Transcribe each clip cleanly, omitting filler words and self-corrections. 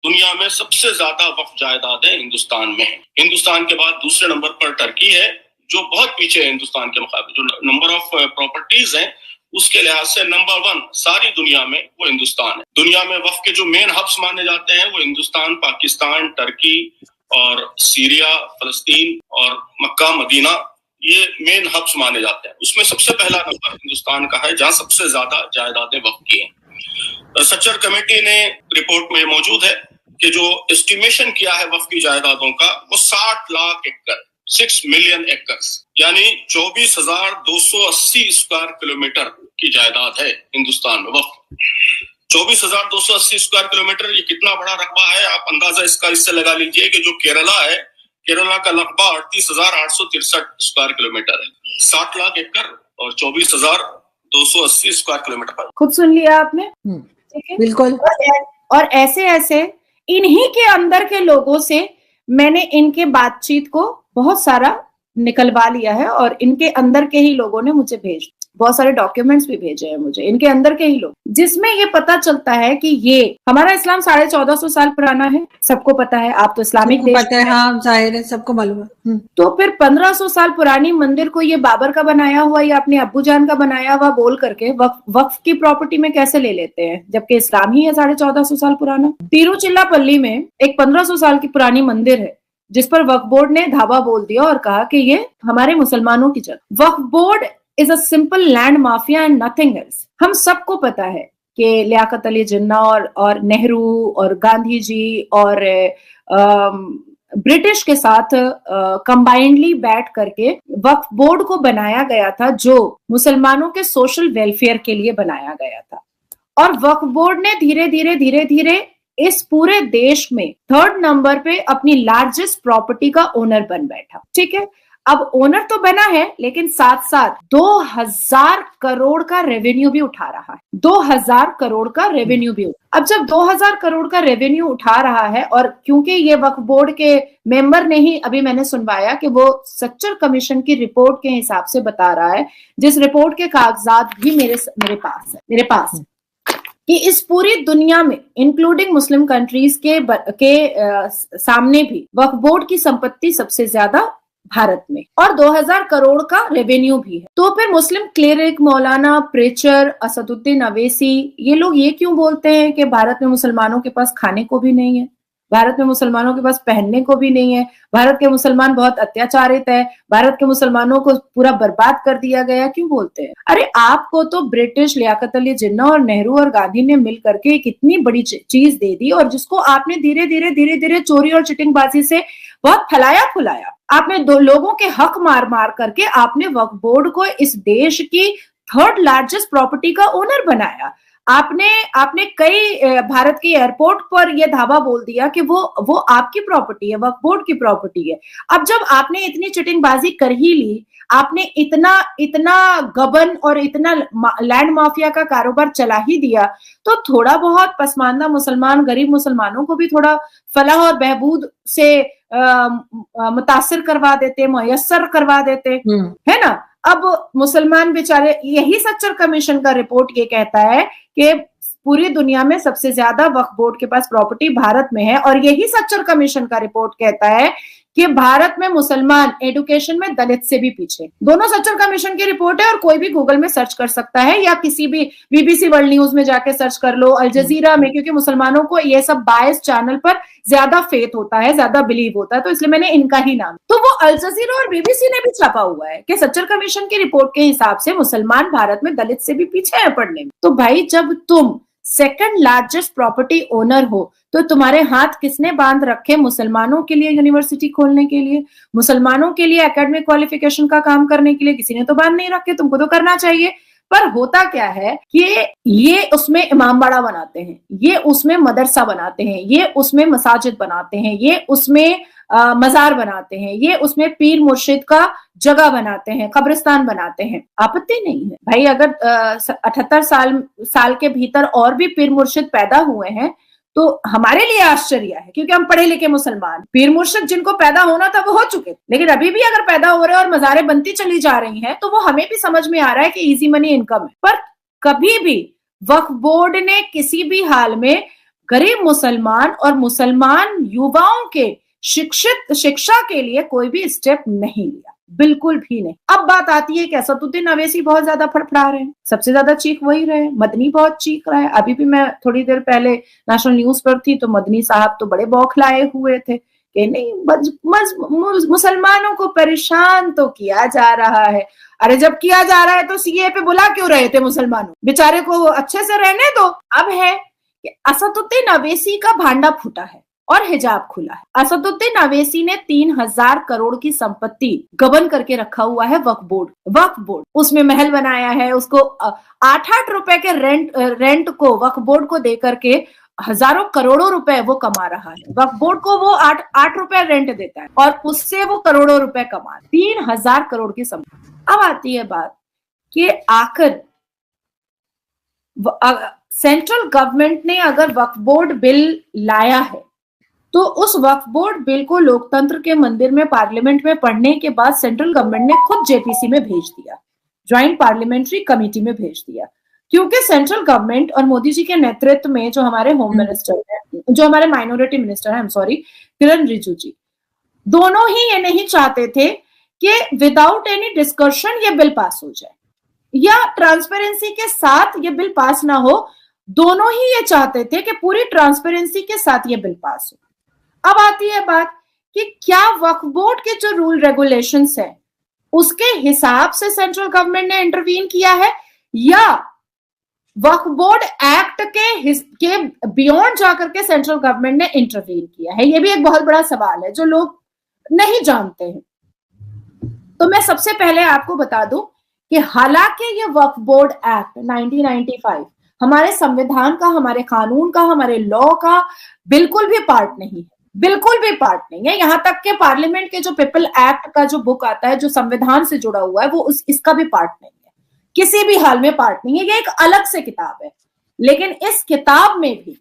दुनिया में सबसे ज्यादा वक्फ जायदादें हिंदुस्तान में है। हिंदुस्तान के बाद दूसरे नंबर पर टर्की है, जो बहुत पीछे है हिंदुस्तान के मुकाबले। जो नंबर ऑफ प्रॉपर्टीज है उसके लिहाज से नंबर 1 सारी दुनिया में वो हिंदुस्तान है। दुनिया में वक्फ के जो मेन हब्स माने जाते हैं वो हिंदुस्तान, पाकिस्तान, टर्की और सीरिया, फलस्तीन और मक्का, मदीना, ये मेन हब्स माने जाते हैं। उसमें सबसे पहला नंबर हिंदुस्तान का है, जहां सबसे ज्यादा जायदादें वक्फ की हैं। सच्चर कमेटी ने रिपोर्ट में मौजूद है कि जो एस्टिमेशन किया है वक्फ की जायदादों का वो 60 लाख एकड़, 6 मिलियन एकर्स, यानी 24,280 स्क्वायर किलोमीटर की जायदाद है हिंदुस्तान में वक्फ। 24,280 स्क्वायर किलोमीटर, ये कितना बड़ा रकबा है आप अंदाजा इसका इससे लगा लीजिए कि जो केरला है, केरला का रकबा 38,863 स्क्वायर किलोमीटर है। 60 लाख एकड़ और 24,280 स्क्वायर किलोमीटर। खुद सुन लिया आपने, ठीक है? बिल्कुल। और ऐसे ऐसे इन्हीं के अंदर के लोगों से मैंने इनके बातचीत को बहुत सारा निकलवा लिया है और इनके अंदर के ही लोगों ने मुझे बहुत सारे डॉक्यूमेंट्स भी भेजे हैं मुझे, इनके अंदर के ही लोग, जिसमें ये पता चलता है कि ये हमारा इस्लाम 1450 साल पुराना है, सबको पता है। आप तो इस्लामिक देश पता है, हाँ जाहिर है, सबको मालूम है। तो फिर 1500 साल पुरानी मंदिर को ये बाबर का बनाया हुआ या अपने अब्बू जान का बनाया हुआ बोल करके वक्फ की प्रॉपर्टी में कैसे ले लेते हैं, जबकि इस्लाम ही है 1450 साल पुराना। तिरुचिरापल्ली में एक 1500 साल की पुरानी मंदिर है जिस पर वक्फ बोर्ड ने धावा बोल दिया और कहा कि ये हमारे मुसलमानों की जगह। Waqf board is a simple land mafia and nothing else. हम सबको पता है कि लियाकत अली जिन्ना और नेहरू और गांधी जी और ब्रिटिश के साथ कंबाइंडली बैठ करके वक्फ बोर्ड को बनाया गया था, जो मुसलमानों के सोशल वेलफेयर के लिए बनाया गया था। और वक्फ बोर्ड ने धीरे धीरे इस पूरे देश में 3rd नंबर पे अपनी लार्जेस्ट प्रॉपर्टी का ओनर बन बैठा। ठीक है, अब ओनर तो बना है लेकिन साथ साथ 2000 करोड़ का रेवेन्यू भी उठा रहा है। 2000 करोड़ का रेवेन्यू भी। अब जब 2000 करोड़ का रेवेन्यू उठा रहा है, और क्योंकि ये वक्फ बोर्ड के मेंबर ने ही, अभी मैंने सुनवाया कि वो सच्चर कमीशन की रिपोर्ट के हिसाब से बता रहा है, जिस रिपोर्ट के कागजात भी मेरे पास है कि इस पूरी दुनिया में इंक्लूडिंग मुस्लिम कंट्रीज के सामने भी वक्फ बोर्ड की संपत्ति सबसे ज्यादा भारत में, और 2000 करोड़ का रेवेन्यू भी है। तो फिर मुस्लिम क्लेरिक, मौलाना, प्रेचर, असदुद्दीन अवैसी, ये लोग ये क्यों बोलते हैं कि भारत में मुसलमानों के पास खाने को भी नहीं है, भारत में मुसलमानों के पास पहनने को भी नहीं है, भारत के मुसलमान बहुत अत्याचारित है, भारत के मुसलमानों को पूरा बर्बाद कर दिया गया, क्यों बोलते हैं? अरे आपको तो ब्रिटिश, लियाकत अली जिन्ना और नेहरू और गांधी ने मिल करके एक इतनी बड़ी चीज दे दी, और जिसको आपने धीरे धीरे चोरी और चिटिंगबाजी से बहुत फुलाया। आपने लोगों के हक मार करके आपने वक्फ बोर्ड को इस देश की 3rd लार्जेस्ट प्रॉपर्टी का ओनर बनाया। आपने कई भारत के एयरपोर्ट पर यह धावा बोल दिया कि वो आपकी प्रॉपर्टी है, वक्फ बोर्ड की प्रॉपर्टी है। अब जब आपने इतनी चिटिंगबाजी कर ही ली, आपने इतना गबन और इतना लैंड माफिया का कारोबार चला ही दिया, तो थोड़ा बहुत पसमानदा मुसलमान, गरीब मुसलमानों को भी थोड़ा फलाह और बहबूद से मुतासिर करवा देते, मुयस्सर करवा देते, है ना। अब मुसलमान बेचारे, यही सच्चर कमीशन का रिपोर्ट ये कहता है कि पूरी दुनिया में सबसे ज्यादा वक्फ बोर्ड के पास प्रॉपर्टी भारत में है, और यही सच्चर कमीशन का रिपोर्ट कहता है कि भारत में मुसलमान एजुकेशन में दलित से भी पीछे। दोनों सच्चर कमीशन की रिपोर्ट है, और कोई भी गूगल में सर्च कर सकता है, या किसी भी बीबीसी वर्ल्ड न्यूज में जाके सर्च कर लो, अल जजीरा में, क्योंकि मुसलमानों को ये सब बायस चैनल पर ज्यादा फेथ होता है, ज्यादा बिलीव होता है, तो इसलिए मैंने इनका ही नाम। तो वो अल जजीरा और बीबीसी ने भी छापा हुआ है कि सच्चर कमीशन की रिपोर्ट के हिसाब से मुसलमान भारत में दलित से भी पीछे है पढ़ने में। तो भाई, जब तुम 2nd लार्जेस्ट प्रॉपर्टी ओनर हो, तो तुम्हारे हाथ किसने बांध रखे मुसलमानों के लिए यूनिवर्सिटी खोलने के लिए, मुसलमानों के लिए एकेडमिक क्वालिफिकेशन का काम करने के लिए? किसी ने तो बांध नहीं रखे, तुमको तो करना चाहिए। पर होता क्या है कि ये उसमें इमाम बाड़ा बनाते हैं, ये उसमें मदरसा बनाते हैं, ये उसमें मसाजिद बनाते हैं, ये उसमें मजार बनाते हैं, ये उसमें पीर मुर्शिद का जगह बनाते हैं, कब्रिस्तान बनाते हैं। आपत्ति नहीं है भाई, अगर 78 साल के भीतर और भी पीर मुर्शिद पैदा हुए हैं तो हमारे लिए आश्चर्य है, क्योंकि हम पढ़े लिखे मुसलमान। पीर मुर्शिद जिनको पैदा होना था वो हो चुके, लेकिन अभी भी अगर पैदा हो रहे हैं और मजारें बनती चली जा रही हैं, तो वो हमें भी समझ में आ रहा है कि इजी मनी इनकम है। पर कभी भी वक्फ बोर्ड ने किसी भी हाल में गरीब मुसलमान और मुसलमान युवाओं के शिक्षा के लिए कोई भी स्टेप नहीं लिया, बिल्कुल भी नहीं। अब बात आती है कि असदुद्दीन अवैसी बहुत ज्यादा फड़फड़ा रहे हैं, सबसे ज्यादा चीख वही रहे, मदनी बहुत चीख रहा है। अभी भी मैं थोड़ी देर पहले नेशनल न्यूज पर थी तो मदनी साहब तो बड़े बौखलाए हुए थे कि नहीं मुसलमानों को परेशान तो किया जा रहा है। अरे जब किया जा रहा है तो सीए पे बुला क्यों रहे थे मुसलमानों, बेचारे को अच्छे से रहने दो। अब है कि असदुद्दीन अवैसी का भांडा फूटा है और हिजाब खुला है। असदुद्दीन अवैसी ने 3000 करोड़ की संपत्ति गबन करके रखा हुआ है वक्फ बोर्ड उसमें महल बनाया है, उसको 8-8 रुपए के रेंट को वक्फ बोर्ड को दे करके हजारों करोड़ों रुपए वो कमा रहा है। वक्फ बोर्ड को वो 8 रुपए रेंट देता है और उससे वो करोड़ों रुपए कमा, 3000 करोड़ की संपत्ति। अब आती है बात कि आखिर सेंट्रल गवर्नमेंट ने अगर वक्फ बोर्ड बिल लाया है तो उस वक्फ बोर्ड बिल को लोकतंत्र के मंदिर में पार्लियामेंट में पढ़ने के बाद सेंट्रल गवर्नमेंट ने खुद जेपीसी में भेज दिया, ज्वाइंट पार्लियामेंट्री कमेटी में भेज दिया, क्योंकि सेंट्रल गवर्नमेंट और मोदी जी के नेतृत्व में जो हमारे होम मिनिस्टर है, जो हमारे माइनॉरिटी मिनिस्टर है, किरण रिजिजू जी, दोनों ही ये नहीं चाहते थे कि विदाउट एनी डिस्कशन ये बिल पास हो जाए या ट्रांसपेरेंसी के साथ ये बिल पास ना हो। दोनों ही ये चाहते थे कि पूरी ट्रांसपेरेंसी के साथ ये बिल पास हो। अब आती है बात कि क्या वक्फ बोर्ड के जो रूल रेगुलेशंस है उसके हिसाब से सेंट्रल गवर्नमेंट ने इंटरवीन किया है या वक्फ बोर्ड एक्ट के बियॉन्ड जाकर के सेंट्रल गवर्नमेंट ने इंटरवीन किया है। यह भी एक बहुत बड़ा सवाल है जो लोग नहीं जानते हैं। तो मैं सबसे पहले आपको बता दूं कि हालांकि ये वक्फ बोर्ड एक्ट 1995 हमारे संविधान का, हमारे कानून का, हमारे लॉ का बिल्कुल भी पार्ट नहीं है, बिल्कुल भी पार्ट नहीं है। यहां तक के पार्लियामेंट के जो पीपल एक्ट का जो बुक आता है जो संविधान से जुड़ा हुआ है वो इसका भी पार्ट नहीं है, किसी भी हाल में पार्ट नहीं है। ये एक अलग से किताब है। लेकिन इस किताब में भी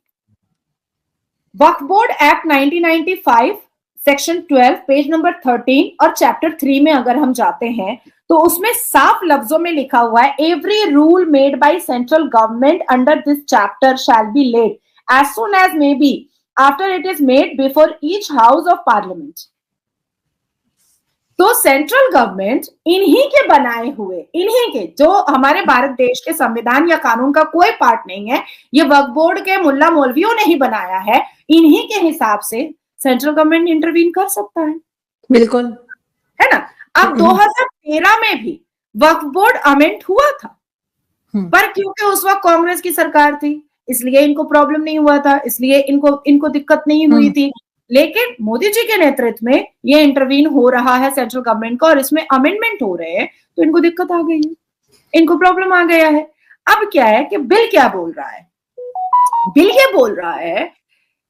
वक्फ board act 1995 section 12 page number 13 और चैप्टर 3 में अगर हम जाते हैं तो उसमें साफ लफ्जों में लिखा हुआ है, every rule made by central government under this chapter shall be laid as soon as may be after it is made before each house of parliament. तो सेंट्रल गवर्नमेंट इन्हीं के बनाए हुए, इन्हीं के, जो हमारे भारत देश के संविधान या कानून का कोई पार्ट नहीं है, ये वक्फ बोर्ड के मुल्ला मौलवियों ने ही बनाया है, इन्हीं के हिसाब से सेंट्रल गवर्नमेंट इंटरवीन कर सकता है। बिल्कुल, है ना। अब 2013 में भी वक्फ बोर्ड अमेंड हुआ था, पर क्योंकि उस वक्त कांग्रेस की सरकार थी इसलिए इनको प्रॉब्लम नहीं हुआ था, इसलिए इनको दिक्कत नहीं हुई थी। लेकिन मोदी जी के नेतृत्व में ये इंटरवीन हो रहा है सेंट्रल गवर्नमेंट का और इसमें अमेंडमेंट हो रहे हैं तो इनको दिक्कत आ गई है, इनको प्रॉब्लम आ गया है। अब क्या है कि बिल क्या बोल रहा है, बिल ये बोल रहा है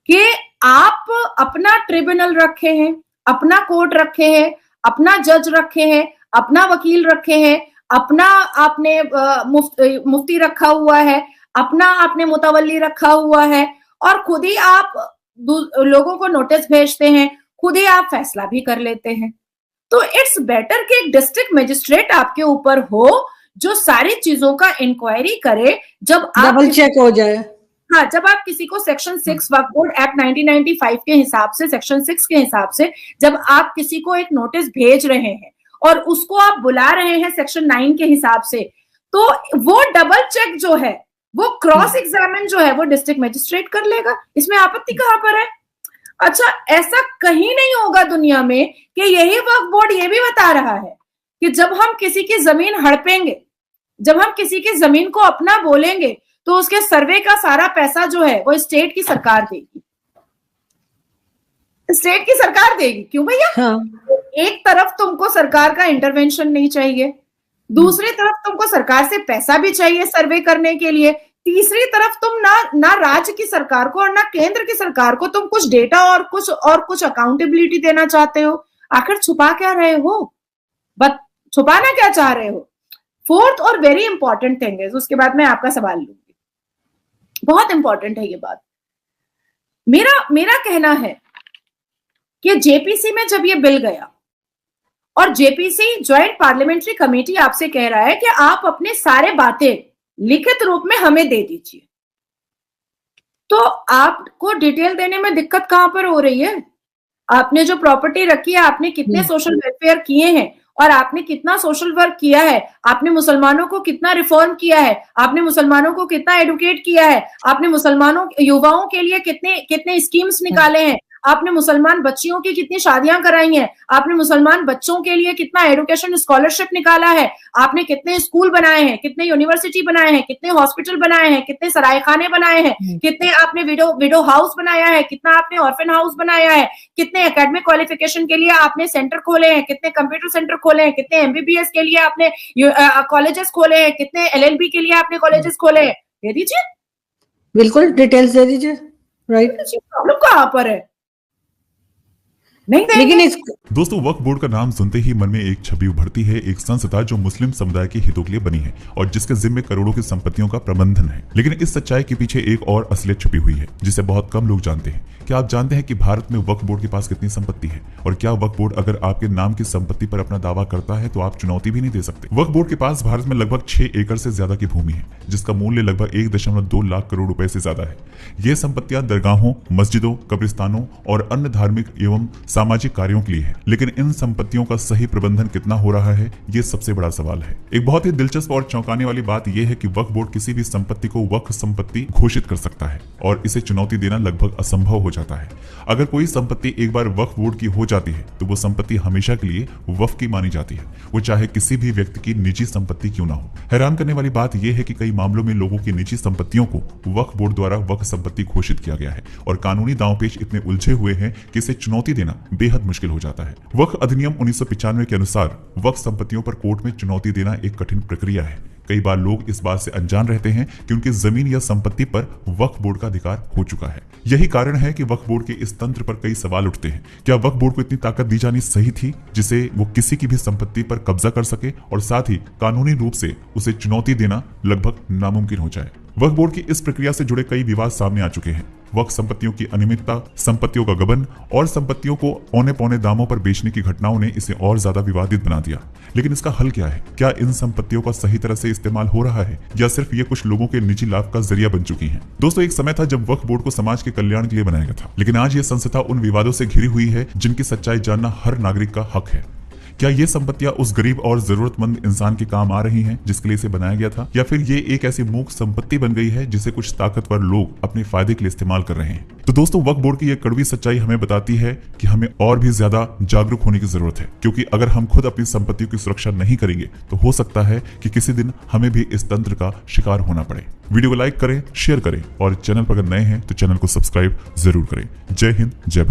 कि आप अपना ट्रिब्यूनल रखे हैं, अपना कोर्ट रखे हैं, अपना जज रखे हैं, अपना वकील रखे हैं, अपना आपने मुफ्ती रखा हुआ है, अपना आपने मुतवल्ली रखा हुआ है और खुद ही आप लोगों को नोटिस भेजते हैं, खुद ही आप फैसला भी कर लेते हैं। तो इट्स बेटर कि एक डिस्ट्रिक्ट मजिस्ट्रेट आपके ऊपर हो जो सारी चीजों का इंक्वायरी करे, जब आप डबल चेक हो जाए। हाँ, जब आप किसी को सेक्शन 6 वक्फ बोर्ड एक्ट 1995 के हिसाब से, सेक्शन 6 के हिसाब से जब आप किसी को एक नोटिस भेज रहे हैं और उसको आप बुला रहे हैं सेक्शन 9 के हिसाब से, तो वो डबल चेक जो है, वो क्रॉस एग्जामिन जो है वो डिस्ट्रिक्ट मजिस्ट्रेट कर लेगा। इसमें आपत्ति कहां पर है? अच्छा, ऐसा कहीं नहीं होगा दुनिया में कि यही वक्फ बोर्ड ये भी बता रहा है कि जब हम किसी की जमीन हड़पेंगे, जब हम किसी की जमीन को अपना बोलेंगे तो उसके सर्वे का सारा पैसा जो है वो स्टेट की सरकार देगी, स्टेट की सरकार देगी। क्यों भैया? हाँ। एक तरफ तुमको सरकार का इंटरवेंशन नहीं चाहिए, दूसरी तरफ तुमको सरकार से पैसा भी चाहिए सर्वे करने के लिए, तीसरी तरफ तुम ना राज्य की सरकार को और ना केंद्र की सरकार को तुम कुछ डेटा और कुछ अकाउंटेबिलिटी देना चाहते हो। आखिर छुपा क्या रहे हो? छुपाना क्या चाह रहे हो? फोर्थ और वेरी इंपॉर्टेंट थिंग है, उसके बाद मैं आपका सवाल लूंगी, बहुत इंपॉर्टेंट है ये बात। मेरा कहना है कि जेपीसी में जब ये बिल गया और जेपीसी ज्वाइंट पार्लियामेंट्री कमेटी आपसे कह रहा है कि आप अपने सारे बातें लिखित रूप में हमें दे दीजिए, तो आपको डिटेल देने में दिक्कत कहां पर हो रही है? आपने जो प्रॉपर्टी रखी है, आपने कितने सोशल वेलफेयर किए हैं और आपने कितना सोशल वर्क किया है, आपने मुसलमानों को कितना रिफॉर्म किया है, आपने मुसलमानों को कितना एडुकेट किया है, आपने मुसलमानों युवाओं के लिए कितने कितने स्कीम्स निकाले हैं, आपने मुसलमान बच्चियों की कितनी शादियां कराई हैं, आपने मुसलमान बच्चों के लिए कितना एजुकेशन स्कॉलरशिप निकाला है, आपने कितने स्कूल बनाए हैं, कितने यूनिवर्सिटी बनाए हैं, कितने हॉस्पिटल बनाए हैं, कितने सरायखाने बनाए हैं, कितने आपने विडो हाउस बनाया है, कितना आपने ऑर्फन हाउस बनाया है, कितने एकेडमिक क्वालिफिकेशन के लिए आपने सेंटर खोले हैं, कितने कंप्यूटर सेंटर खोले हैं, कितने एमबीबीएस के लिए आपने कॉलेजेस खोले हैं, कितने एलएलबी के लिए आपने कॉलेजेस खोले हैं। दे दीजिए, बिल्कुल डिटेल्स दे दीजिए। राइट, प्रॉब्लम कहां पर है? नहीं, लेकिन दोस्तों, वक्फ बोर्ड का नाम सुनते ही मन में एक छवि उभरती है, एक संस्था जो मुस्लिम समुदाय के हितों के लिए बनी है और जिसके जिम्मे करोड़ों की संपत्तियों का प्रबंधन है। लेकिन इस सच्चाई के पीछे एक और असलियत छुपी हुई है जिसे बहुत कम लोग जानते हैं। क्या आप जानते हैं कि भारत में वक्फ बोर्ड के पास कितनी संपत्ति है? और क्या वक्फ बोर्ड अगर आपके नाम की संपत्ति पर अपना दावा करता है तो आप चुनौती भी नहीं दे सकते? वक्फ बोर्ड के पास भारत में लगभग 6 एकड़ से ज्यादा की भूमि है, जिसका मूल्य लगभग 1.2 लाख करोड़ रुपए से ज्यादा है। ये संपत्तियां दरगाहों, मस्जिदों, कब्रिस्तानों और अन्य धार्मिक एवं सामाजिक कार्यों के लिए है। लेकिन इन संपत्तियों का सही प्रबंधन कितना हो रहा है, ये सबसे बड़ा सवाल है। एक बहुत ही दिलचस्प और चौंकाने वाली बात यह है कि वक्फ बोर्ड किसी भी संपत्ति को वक्फ संपत्ति घोषित कर सकता है और इसे चुनौती देना लगभग असंभव हो जाता है। अगर कोई संपत्ति एक बार वक्फ बोर्ड की हो जाती है तो वो संपत्ति हमेशा के लिए वक्फ की मानी जाती है, वो चाहे किसी भी व्यक्ति की निजी संपत्ति क्यों ना हो। हैरान करने वाली बात यह है कि कई मामलों में लोगों की निजी संपत्तियों को वक्फ बोर्ड द्वारा वक्फ संपत्ति घोषित किया गया है और कानूनी दांवपेच इतने उलझे हुए हैं कि इसे चुनौती देना बेहद मुश्किल हो जाता है। वक्फ अधिनियम 1995 के अनुसार वक्फ संपत्तियों पर कोर्ट में चुनौती देना एक कठिन प्रक्रिया है। कई बार लोग इस बात से अनजान रहते हैं कि उनकी जमीन या संपत्ति पर वक्फ बोर्ड का अधिकार हो चुका है। यही कारण है कि वक्फ बोर्ड के इस तंत्र पर कई सवाल उठते हैं। क्या वक्फ बोर्ड को इतनी ताकत दी जानी सही थी जिसे वो किसी की भी संपत्ति पर कब्जा कर सके और साथ ही कानूनी रूप से उसे चुनौती देना लगभग नामुमकिन हो जाए? वक्फ बोर्ड की इस प्रक्रिया से जुड़े कई विवाद सामने आ चुके हैं। वक्फ संपत्तियों की अनियमितता, संपत्तियों का गबन और संपत्तियों को औने पौने दामों पर बेचने की घटनाओं ने इसे और ज्यादा विवादित बना दिया। लेकिन इसका हल क्या है? क्या इन संपत्तियों का सही तरह से इस्तेमाल हो रहा है या सिर्फ ये कुछ लोगों के निजी लाभ का जरिया बन चुकी हैं? दोस्तों, एक समय था जब वक्फ बोर्ड को समाज के कल्याण के लिए बनाया गया था, लेकिन आज ये संस्था उन विवादों से घिरी हुई है जिनकी सच्चाई जानना हर नागरिक का हक है। क्या ये संपत्तियां उस गरीब और जरूरतमंद इंसान के काम आ रही हैं जिसके लिए इसे बनाया गया था, या फिर ये एक ऐसी मूक संपत्ति बन गई है जिसे कुछ ताकतवर लोग अपने फायदे के लिए इस्तेमाल कर रहे हैं? तो दोस्तों, वक्फ बोर्ड की ये कड़वी सच्चाई हमें बताती है कि हमें और भी ज्यादा जागरूक होने की जरूरत है, क्योंकि अगर हम खुद अपनी संपत्तियों की सुरक्षा नहीं करेंगे तो हो सकता है कि किसी दिन हमें भी इस तंत्र का शिकार होना पड़े। वीडियो को लाइक करें, शेयर करें और चैनल पर अगर नए हैं तो चैनल को सब्सक्राइब जरूर करें। जय हिंद, जय भारत।